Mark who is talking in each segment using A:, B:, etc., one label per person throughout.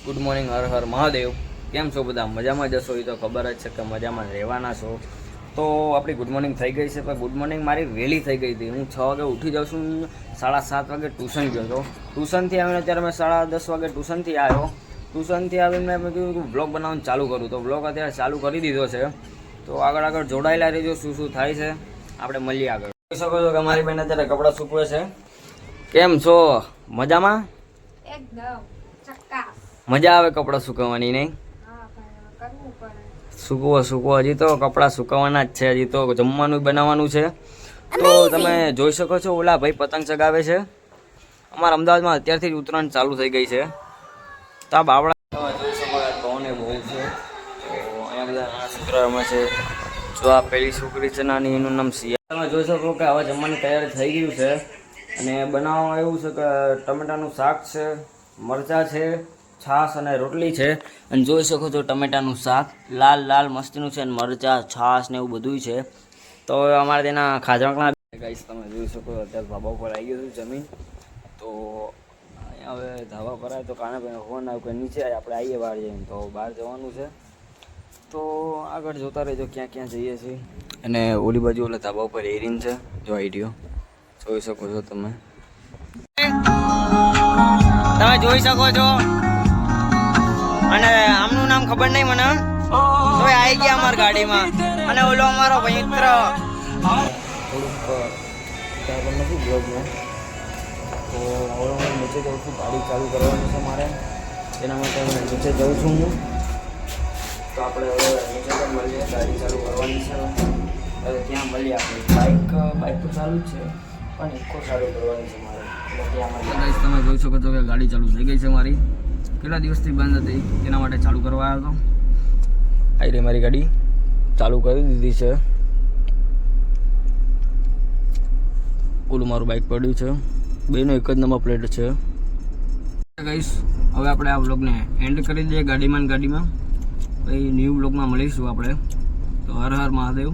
A: Good morning, Har Har Mahadev. કેમ છો બધા? મજામાં જશો એ તો ખબર જ છે કે મજામાં રહેવાના છો. તો આપણી ગુડ મોર્નિંગ થઈ ગઈ છે, પણ ગુડ મોર્નિંગ મારી વહેલી થઈ ગઈ હતી. હું 6 વાગે ઉઠી જાઉં છું, 7:30 વાગે ટ્યુશન ગયો હતો. ટ્યુશનથી આવીને અત્યારે મેં 10:30 વાગે ટ્યુશનથી આવ્યો. ટ્યુશનથી આવીને મેં કીધું બ્લોગ બનાવવાનું ચાલુ કરું, તો બ્લોગ અત્યારે ચાલુ કરી દીધો છે. તો આગળ જોડાયેલા રહેજો, શું થાય છે આપણે મળીએ આગળ. જોઈ શકો છો કે મારી બેન અત્યારે કપડાં સૂકવે છે. કેમ છો? મજામાં?
B: એકદમ ચક્કાસ.
A: મજા આવે કપડાં સુકવવાની? નહીં સૂકવો હજી તો કપડાં સુકવવાના જ છે. હજી તો જમવાનું બનાવવાનું છે. તો તમે જોઈ શકો છો ઓલા ભાઈ પતંગ ચગાવે છે. અમારા અમદાવાદમાં અત્યારથી જ ઉત્તરાયણ ચાલુ થઈ ગઈ છે. તો આ બાવળા તમે જોઈ શકો પવને બહુ છે. તો અહીંયા બધા નાના છોકરા રમે છે. જો આ પેલી છોકરી છે નાની, એનું નામ સિયા. તમે જોઈ શકો કે હવે જમવાની તૈયારી થઈ ગયું છે. અને બનાવવામાં એવું છે કે ટમેટાનું શાક છે, મરચાં છે, છાશ અને રોટલી છે. અને જોઈ શકો છો ટમેટાનું શાક લાલ મસ્તીનું છે, અને મરચાં, છાશ ને એવું બધું છે. તો અમારે તેના ખાજરાકણા ગાઈસ તમે જોઈ શકો અત્યારે ધાબા ઉપર આવી ગયું છે જમીન. તો અહીંયા હવે ધાબા પર આવે તો કાના ભાઈને ફોન આવ્યો કે નીચે આપણે આવીએ બહાર જઈને. તો બહાર જવાનું છે. તો આગળ જોતા રહેજો ક્યાં જઈએ છીએ. અને ઓલી બાજુ ઓલા ધાબા ઉપર એરીન છે, જો આઈડિયો જોઈ શકો છો તમે જોઈ શકો છો. અને આમનું નામ ખબર નહીં મને, તો આવી ગયા અમારી ગાડીમાં. અને ઓલો અમારો મિત્ર થોડુંક નથી બ્લોગમાં. તો હવે હું નીચે જાઉં છું, ગાડી ચાલુ કરવાની છે મારે. એના માટે હું નીચે જાઉં છું હું. તો આપણે હવે નીચે પણ મળીએ, ગાડી ચાલુ કરવાની છે. હવે ત્યાં મળીએ આપણે. બાઇક તો ચાલુ જ છે, પણ ઇકો ચાલુ કરવાની છે મારે. તમે જોઈ શકો છો કે ગાડી ચાલુ થઈ ગઈ છે મારી. કેટલા દિવસથી બંધ હતી, એના માટે ચાલુ કરવા આવ્યો હતો. આવી રહી મારી ગાડી, ચાલુ કરી દીધી છે. ઓલું મારું બાઇક પડ્યું છે, બેનો એક જ નંબર પ્લેટ છે. ગાઈસ હવે આપણે આ વ્લોગને એન્ડ કરી દઈએ ગાડીમાં. પછી ન્યૂ વ્લોગમાં મળીશું આપણે. તો હર હર મહાદેવ.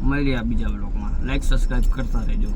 A: મળીએ આ બીજા વ્લોગમાં. લાઈક સબસ્ક્રાઈબ કરતા રહેજો.